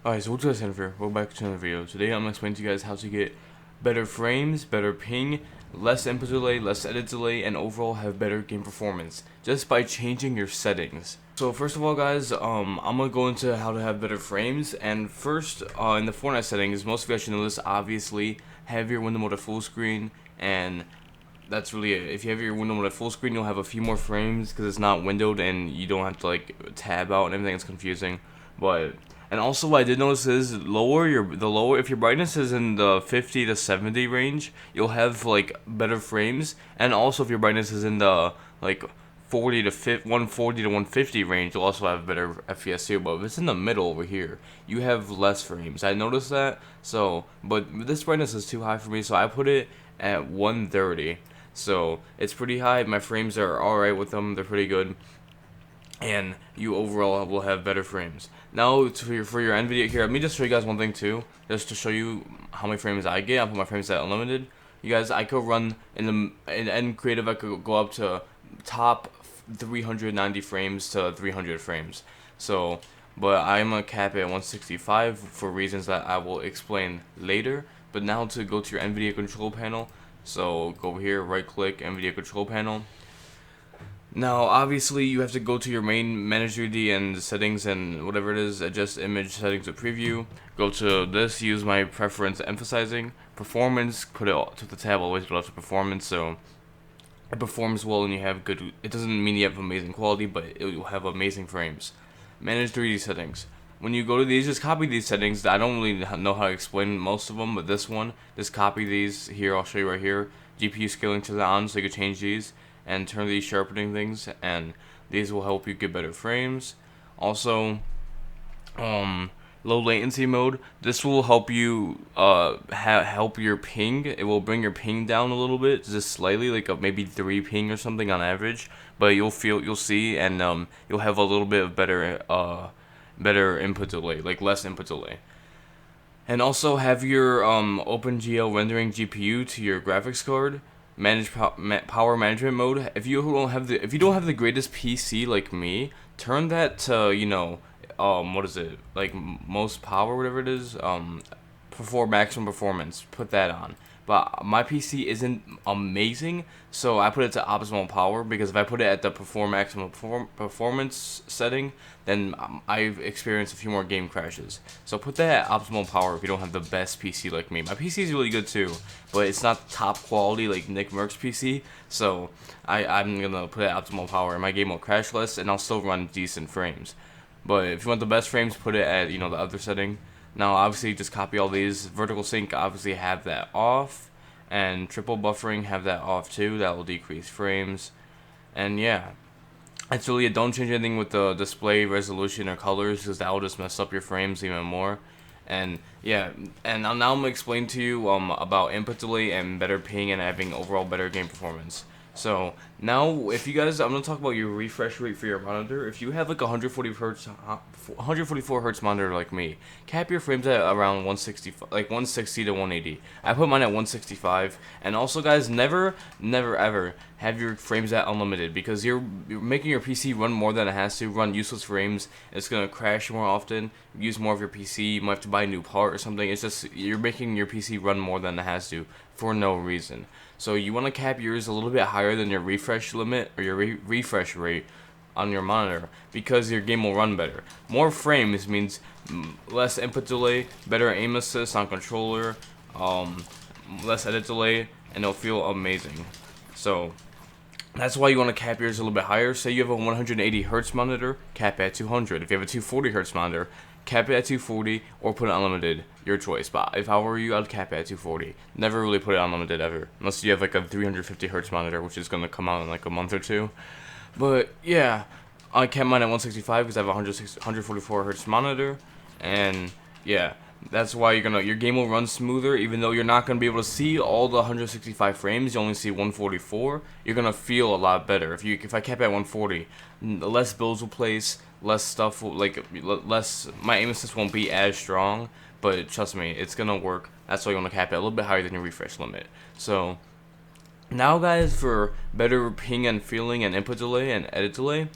Alright, so what's up, Jennifer? Welcome back to another video. Today I'm going to explain to you guys how to get better frames, better ping, less input delay, less edit delay, and overall have better game performance just by changing your settings. So first of all, guys, I'm going to go into how to have better frames. And first, in the Fortnite settings, most of you guys should know this, obviously, have your window mode at full screen, and that's really it. If you have your window mode at full screen, you'll have a few more frames because it's not windowed and you don't have to like tab out and everything. It's confusing, but and also what I did notice is the lower if your brightness is in the 50 to 70 range, you'll have like better frames, and also if your brightness is in the like 140 to 150 range, you'll also have better FPS too. But if it's in the middle over here, you have less frames. I noticed that. So, but this brightness is too high for me, so I put it at 130. So it's pretty high. My frames are alright with them. They're pretty good. And you overall will have better frames. Now for your end video here, let me just show you guys one thing too, just to show you how many frames I get. I'll put my frames at unlimited. You guys, I could run in end creative. I could go up to top 390 frames to 300 frames. So, but I'm gonna cap it at 165 for reasons that I will explain later. But now to go to your NVIDIA control panel. So go over here, right click, NVIDIA control panel. Now, obviously, you have to go to your main manage 3D and settings and whatever it is, adjust image settings to preview. Go to this, use my preference emphasizing. Performance, put it to the tab, always go to performance, so it performs well and you have good, it doesn't mean you have amazing quality, but it will have amazing frames. Manage 3D settings. When you go to these, just copy these settings. I don't really know how to explain most of them, but this one, just copy these here. I'll show you right here. GPU scaling to the on, so you can change these and turn these sharpening things, and these will help you get better frames. Also, low latency mode. This will help you help your ping. It will bring your ping down a little bit, just slightly, like maybe 3 ping or something on average. But you'll see, and you'll have a little bit of better input delay, like less input delay. And also have your OpenGL rendering GPU to your graphics card. Manage power management mode. If you don't have the greatest PC like me, turn that to what is it, like most power, whatever it is, for maximum performance. Put that on. But my PC isn't amazing, so I put it to optimal power, because if I put it at the maximum performance setting, then I've experienced a few more game crashes. So put that at optimal power if you don't have the best PC like me. My PC is really good too, but it's not top quality like Nick Merck's PC, so I'm gonna put it at optimal power, and my game will crash less, and I'll still run decent frames. But if you want the best frames, put it at the other setting. Now, obviously, just copy all these. Vertical sync, obviously, have that off. And triple buffering, have that off too. That will decrease frames. And yeah, it's really don't change anything with the display resolution or colors, because that will just mess up your frames even more. And yeah, and now I'm going to explain to you about input delay and better ping and having overall better game performance. So now, if you guys, I'm gonna talk about your refresh rate for your monitor. If you have like 144 hertz monitor like me, cap your frames at around 160, like 160 to 180. I put mine at 165. And also, guys, never ever have your frames at unlimited, because you're making your PC run more than it has to. Run useless frames. It's gonna crash more often. Use more of your PC. You might have to buy a new part or something. It's just you're making your PC run more than it has to for no reason. So you want to cap yours a little bit higher than your refresh limit or your refresh rate on your monitor, because your game will run better. More frames means less input delay, better aim assist on controller, less edit delay, and it'll feel amazing. So that's why you want to cap yours a little bit higher. Say you have a 180 hertz monitor, cap it at 200. If you have a 240 hertz monitor, cap it at 240 or put it unlimited. Your choice. But if I were you, I'd cap it at 240. Never really put it unlimited ever, unless you have like a 350 hertz monitor, which is gonna come out in like a month or two. But yeah, I kept mine at 165 because I have a 144 hertz monitor, and yeah, that's why your game will run smoother, even though you're not gonna be able to see all the 165 frames. You only see 144. You're gonna feel a lot better if I kept it at 140. Less builds will place, less stuff will less. My aim assist won't be as strong, but trust me, it's gonna work. That's why you want to cap it a little bit higher than your refresh limit. So now, guys, for better ping and feeling and input delay and edit delay,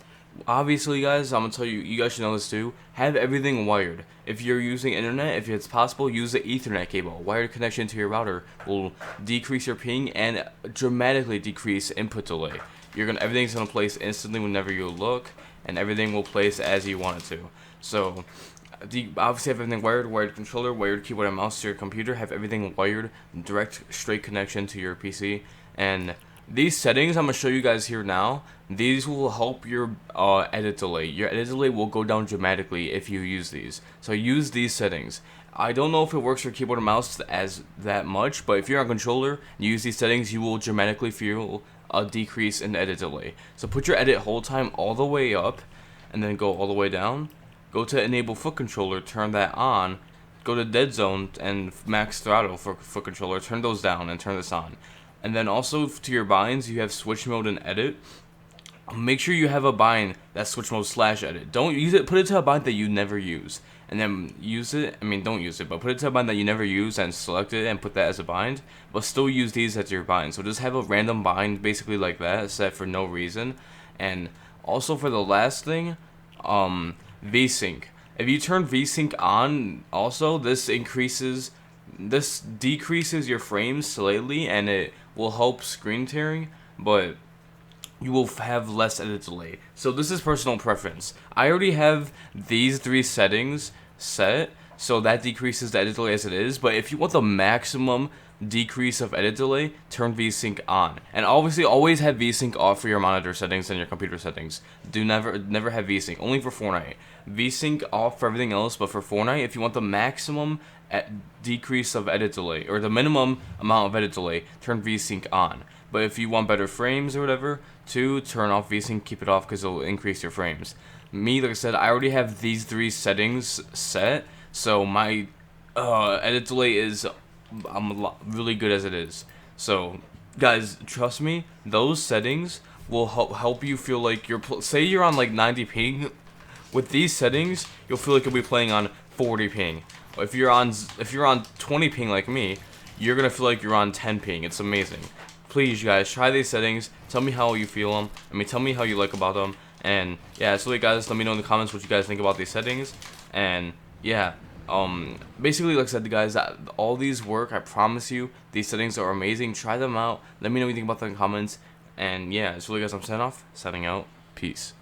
Obviously, guys, I'm gonna tell you, you guys should know this too. Have everything wired. If you're using internet, if it's possible, use the Ethernet cable. Wired connection to your router will decrease your ping and dramatically decrease input delay. Everything's gonna place instantly whenever you look, and everything will place as you want it to. So, obviously have everything wired, wired controller, wired keyboard and mouse to your computer. Have everything wired, direct straight connection to your PC, and these settings I'm going to show you guys here now, these will help your edit delay. Your edit delay will go down dramatically if you use these. So use these settings. I don't know if it works for keyboard and mouse as that much, but if you're on controller and use these settings, you will dramatically feel a decrease in edit delay. So put your edit hold time all the way up, and then go all the way down. Go to enable foot controller, turn that on. Go to dead zone and max throttle for foot controller, turn those down and turn this on. And then also to your binds, you have switch mode and edit. Make sure you have a bind that's switch mode / edit. Don't use it, put it to a bind that you never use. And then use it, don't use it, but put it to a bind that you never use and select it and put that as a bind. But still use these as your bind. So just have a random bind basically like that, set for no reason. And also for the last thing, VSync. If you turn VSync on, also this decreases your frames slightly, and it will help screen tearing, but you will have less edit delay. So this is personal preference. I already have these 3 settings set, so that decreases the edit delay as it is. But if you want the maximum decrease of edit delay, turn VSync on. And obviously always have VSync off for your monitor settings and your computer settings. Never have VSync, only for Fortnite. VSync off for everything else, but for Fortnite, if you want the maximum decrease of edit delay, or the minimum amount of edit delay, turn VSync on. But if you want better frames or whatever, turn off VSync, keep it off because it'll increase your frames. Me, like I said, I already have these 3 settings set, so my edit delay is really good as it is. So, guys, trust me, those settings will help you feel like say you're on like 90 ping. With these settings, you'll feel like you'll be playing on 40 ping. If you're on 20 ping like me, you're gonna feel like you're on 10 ping. It's amazing. Please, guys, try these settings. Tell me how you feel them. Tell me how you like about them. And yeah, so guys, let me know in the comments what you guys think about these settings. And yeah, basically, like I said, guys, all these work. I promise you, these settings are amazing. Try them out. Let me know what you think about them in the comments. And yeah, so guys, I'm signing out. Peace.